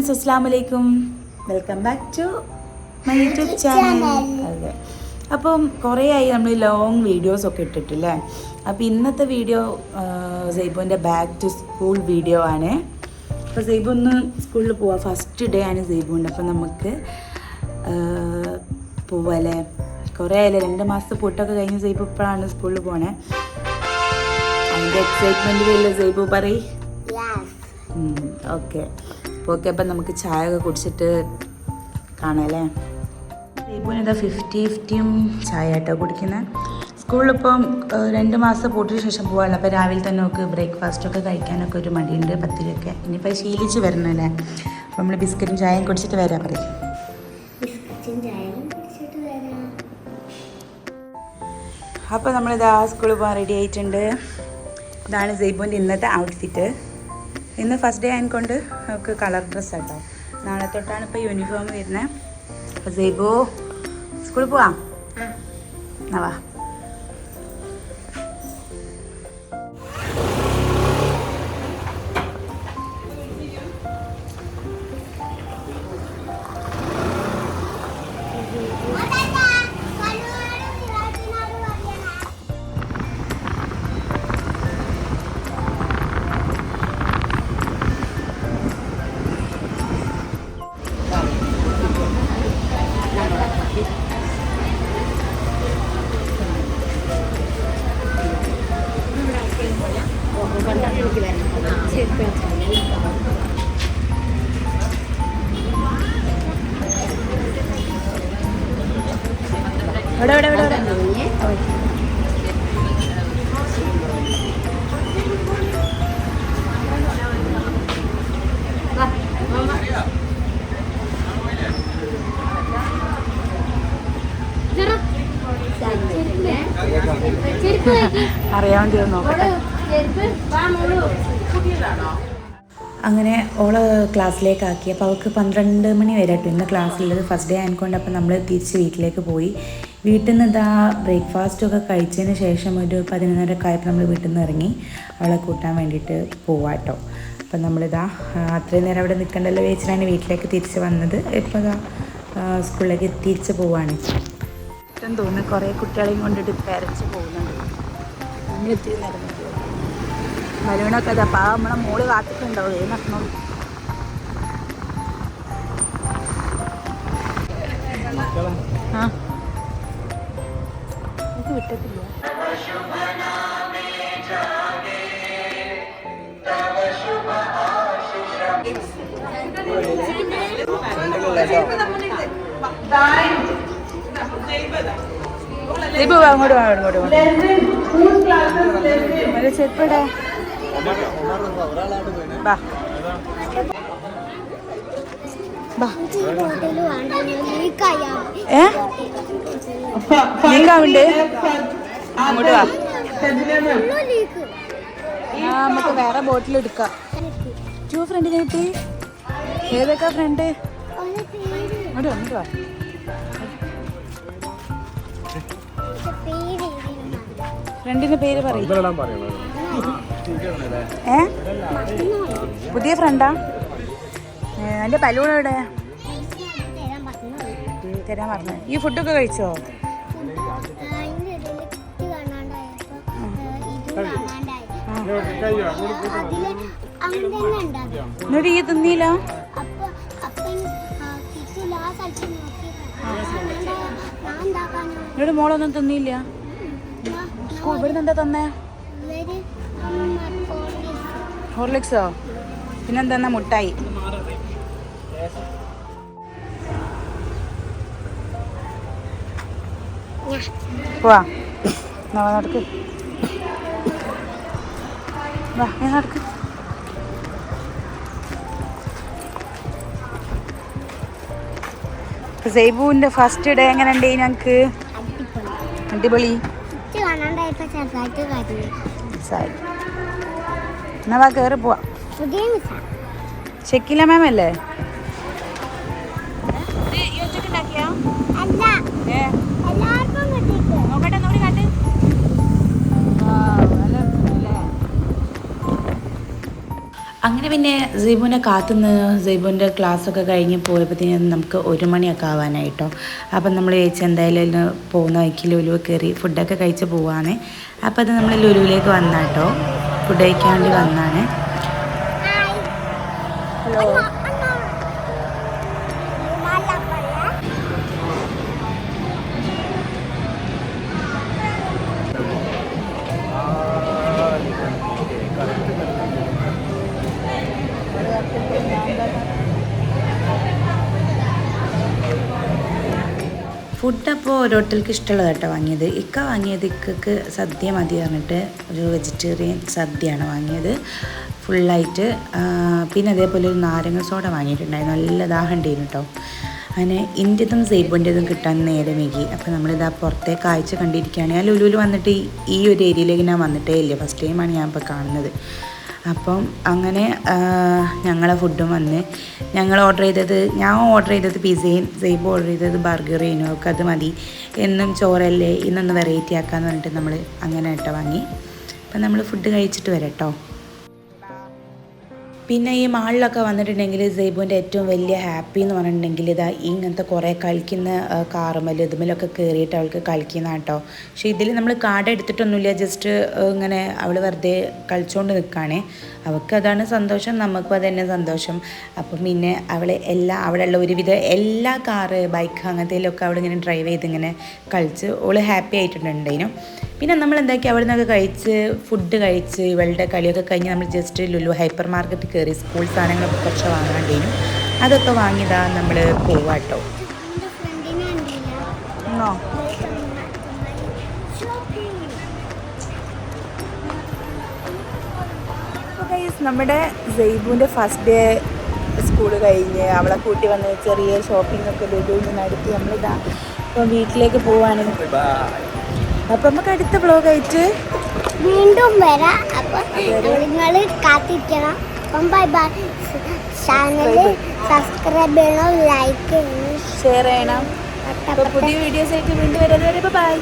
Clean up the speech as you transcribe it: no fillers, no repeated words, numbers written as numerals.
Friends, അസ്സലാമു അലൈക്കും. Welcome back to my YouTube channel. അതെ, അപ്പം കുറേ ആയി നമ്മൾ ലോങ് വീഡിയോസൊക്കെ ഇട്ടിട്ടില്ലേ. അപ്പോൾ ഇന്നത്തെ വീഡിയോ സൈബുവിൻ്റെ ബാക്ക് ടു സ്കൂൾ വീഡിയോ ആണ്. അപ്പോൾ സൈബു ഒന്ന് സ്കൂളിൽ പോവാം, ഫസ്റ്റ് ഡേ ആണ് സൈബുവിൻ്റെ. അപ്പോൾ നമുക്ക് പോവാല്ലേ. കുറേ ആയില്ലേ, 2 മാസത്തെ പൂട്ടൊക്കെ കഴിഞ്ഞ് സൈബു ഇപ്പോഴാണ് സ്കൂളിൽ പോണേ. അതിൻ്റെ എക്സൈറ്റ്മെൻറ്റിലല്ലേ സൈബു പറയ്. ഓക്കെ അപ്പം നമുക്ക് ചായ ഒക്കെ കുടിച്ചിട്ട് കാണാമല്ലേ. സൈബുവിനെന്താ 50-50 ചായ ആയിട്ടോ കുടിക്കുന്നത്. സ്കൂളിലിപ്പം 2 മാസം പൂട്ടിന് ശേഷം പോകാനുള്ള. അപ്പോൾ രാവിലെ തന്നെ നമുക്ക് ബ്രേക്ക്ഫാസ്റ്റൊക്കെ കഴിക്കാനൊക്കെ ഒരു മടിയുണ്ട്, പത്തിരിയൊക്കെ. ഇനിയിപ്പോൾ ശീലിച്ച് വരണല്ലേ. അപ്പോൾ നമ്മൾ ബിസ്ക്കറ്റും ചായയും കുടിച്ചിട്ട് വരാം പറയും. അപ്പോൾ നമ്മളിതാ സ്കൂളിൽ പോകാൻ റെഡി ആയിട്ടുണ്ട്. ഇതാണ് സൈബുവിൻ്റെ ഇന്നത്തെ ഔട്ട്ഫിറ്റ്. ഇന്ന് ഫസ്റ്റ് ഡേ ആയതുകൊണ്ട് നമുക്ക് കളർ ഡ്രസ്സ് ആട്ടോ. നാളെ തൊട്ടാണ് ഇപ്പോൾ യൂണിഫോം വരുന്നത്. അപ്പോൾ സൈബു സ്കൂളിൽ പോവാം. വാ. അറിയാൻ നോക്കട്ടെ. അങ്ങനെ ഓള് ക്ലാസ്സിലേക്കാക്കി. അപ്പോൾ അവൾക്ക് 12 മണി വരെ കേട്ടോ ഇന്ന് ക്ലാസ്സിലുള്ളത്. ഫസ്റ്റ് ഡേ ആയതുകൊണ്ട് അപ്പോൾ നമ്മൾ തിരിച്ച് വീട്ടിലേക്ക് പോയി. വീട്ടിൽ നിന്ന് ഇതാ ബ്രേക്ക്ഫാസ്റ്റൊക്കെ കഴിച്ചതിന് ശേഷം ഒരു 11:30 ആയപ്പോൾ നമ്മൾ വീട്ടിൽ നിന്ന് ഇറങ്ങി അവളെ കൂട്ടാൻ വേണ്ടിയിട്ട് പോവാം കേട്ടോ. അപ്പം നമ്മളിതാ അത്രയും നേരം അവിടെ നിൽക്കണ്ടല്ലോ വെച്ചിട്ടാണ് വീട്ടിലേക്ക് തിരിച്ച് വന്നത്. ഇപ്പോൾ ഇതാ സ്കൂളിലേക്ക് തിരിച്ച് പോവാണ്. ഇഷ്ടം തോന്നുന്നു കുറേ കുട്ടികളെയും കൊണ്ടിട്ട് പെരച്ച് പോകുന്നുണ്ട്. നമ്മളിത്തിരി നേരം ബലൂണൊക്കെ അതാ പാ നമ്മളെ മോള് കാത്തിട്ടുണ്ടാവും. ഏത് നഷ്ടം ആ എനിക്ക് വിട്ടിട്ടില്ല. ദീപു അങ്ങോട്ട് ചെരുപ്പടാ. ലീക്കാവുണ്ട്. അങ്ങോട്ട് വാ, നമുക്ക് വേറെ ബോട്ടിൽ എടുക്കാം. ഫ്രണ്ടിനെ കിട്ടി. ഏതൊക്കെ ഫ്രണ്ട്? അങ്ങോട്ട് അങ്ങോട്ട് വാ. ഫ്രണ്ടിന്റെ പേര് പറയും. പുതിയ ഫ്രണ്ടാ? എൻ്റെ ബലൂൺ എവിടെ? തരാൻ പറഞ്ഞു. ഈ ഫുഡൊക്കെ കഴിച്ചോ? എന്നിട്ട് ഈ തിന്നില്ല? എന്നിട്ട് മോളൊന്നും തിന്നില്ല? ഇവിടുന്ന് എന്താ തന്നേ? ഹോർലിക്സോ? പിന്നെന്താ മുട്ടായി? വാ നടക്ക്. വാ നടക്ക്. സൈബുവിൻ്റെ ഫസ്റ്റ് ഡേ എങ്ങനെ ഉണ്ട് ഞങ്ങൾക്ക്? അടിപൊളി. എന്നാ വാ കയറി പോവാ. ഷെക്കില മാം അല്ലേ? നോക്കട്ടെ, നോടി കാട്ട്. അങ്ങനെ പിന്നെ സൈബുവിനെ കാത്തുനിന്ന് സൈബുവിൻ്റെ ക്ലാസ്സൊക്കെ കഴിഞ്ഞ് പോയപ്പോഴത്തേനും നമുക്ക് 1 മണിയൊക്കെ ആവാനായിട്ടോ. അപ്പം നമ്മൾ ചോദിച്ചാൽ എന്തായാലും പോകുന്ന വഴിക്ക് ലുലു കയറി ഫുഡൊക്കെ കഴിച്ച് പോവാണ്. അപ്പോൾ അത് നമ്മൾ ലുലുവിലേക്ക് വന്നാട്ടോ, ഫുഡ് കഴിക്കാൻ വേണ്ടി വന്നാണ്. ഹലോ ഫുഡ് അപ്പോൾ ഓരോരുത്തർക്ക് ഇഷ്ടമുള്ളത് കേട്ടോ വാങ്ങിയത്. വാങ്ങിയത് ഇക്കക്ക് സദ്യ മതി പറഞ്ഞിട്ട് ഒരു വെജിറ്റേറിയൻ സദ്യയാണ് വാങ്ങിയത് ഫുള്ളായിട്ട്. പിന്നെ അതേപോലെ ഒരു നാരങ്ങ സോഡ വാങ്ങിയിട്ടുണ്ടായിരുന്നു. നല്ല ദാഹം ഉണ്ടായിരുന്നു കേട്ടോ. അങ്ങനെ ഇന്ത്യത്തും സൈബുൻ്റെതും കിട്ടാൻ നേരെ വൈകി. അപ്പോൾ നമ്മളിതാ പുറത്തെ കാഴ്ച കണ്ടിരിക്കുകയാണ്. ഞാൻ ലുലുവിൽ വന്നിട്ട് ഈ ഒരു ഏരിയയിലേക്ക് ഞാൻ വന്നിട്ടേ ഇല്ല, ഫസ്റ്റ് ടൈമാണ് ഞാൻ ഇപ്പോൾ കാണുന്നത്. അപ്പം അങ്ങനെ ഞങ്ങളെ ഫുഡും വന്ന് ഞാൻ ഓർഡർ ചെയ്തത് പിസയും സൈബ് ഓർഡർ ചെയ്തത് ബർഗറേനും ഒക്കെ അത് മതി, എന്നും ചോറല്ലേ ഇന്നൊന്ന് വെറൈറ്റി ആക്കാമെന്ന് പറഞ്ഞിട്ട് നമ്മൾ അങ്ങനെ കേട്ടോ വാങ്ങി. അപ്പം നമ്മൾ ഫുഡ് കഴിച്ചിട്ട് വരാം കേട്ടോ. പിന്നെ ഈ മാളിലൊക്കെ വന്നിട്ടുണ്ടെങ്കിൽ സൈബുവിൻ്റെ ഏറ്റവും വലിയ ഹാപ്പി എന്ന് പറഞ്ഞിട്ടുണ്ടെങ്കിൽ ഇതാ ഇങ്ങനത്തെ കുറേ കളിക്കുന്ന കാറുമല്ലോ ഇതുമല്ലൊക്കെ കയറിയിട്ട് അവൾക്ക് കളിക്കുന്ന കേട്ടോ. പക്ഷേ ഇതിൽ നമ്മൾ കാർഡ് എടുത്തിട്ടൊന്നുമില്ല, ജസ്റ്റ് ഇങ്ങനെ അവൾ വെറുതെ കളിച്ചുകൊണ്ട് നിൽക്കുകയാണേ. അവൾക്ക് അതാണ് സന്തോഷം, നമുക്കും അത് തന്നെ സന്തോഷം. അപ്പം പിന്നെ അവിടെയുള്ള ഒരുവിധ എല്ലാ കാറ് ബൈക്ക് അങ്ങനത്തേലൊക്കെ അവളിങ്ങനെ ഡ്രൈവ് ചെയ്ത് ഇങ്ങനെ കളിച്ച് അവൾ ഹാപ്പി ആയിട്ടുണ്ടായിരുന്നു. പിന്നെ നമ്മൾ എന്താക്കി അവിടെ നിന്നൊക്കെ കഴിച്ച് ഫുഡ് കഴിച്ച് ഇവളുടെ കളിയൊക്കെ കഴിഞ്ഞ് നമ്മൾ ജസ്റ്റ് ലുലു ഹൈപ്പർ മാർക്കറ്റ് കയറി സ്കൂൾ സാധനങ്ങളൊക്കെ കുറച്ച് വാങ്ങാണ്ടേനും അതൊക്കെ വാങ്ങിയതാ നമ്മൾ പോവാട്ടോ. നമ്മുടെ സൈബുവിൻ്റെ ഫസ്റ്റ് ഡേ സ്കൂൾ കഴിഞ്ഞ് അവളെ കൂട്ടി വന്ന് ചെറിയ ഷോപ്പിംഗ് ഒക്കെ ലുലുവിൽ നിന്ന് നടത്തി നമ്മളിതാ ഇപ്പം വീട്ടിലേക്ക് പോവാണ്. അപ്പം നമുക്ക് അടുത്ത വ്ളോഗ് ആയിട്ട് വീണ്ടും വരാം. അപ്പം നിങ്ങൾ കാത്തിരിക്കണം. അപ്പം ബൈ ബൈ. ചാനൽ സബ്സ്ക്രൈബ് ചെയ്യണം, ലൈക്ക് ചെയ്യണം, ഷെയർ ചെയ്യണം. അപ്പോൾ പുതിയ വീഡിയോസ് ആയിട്ട് വീണ്ടും വരുന്നത് വരെ ബൈ.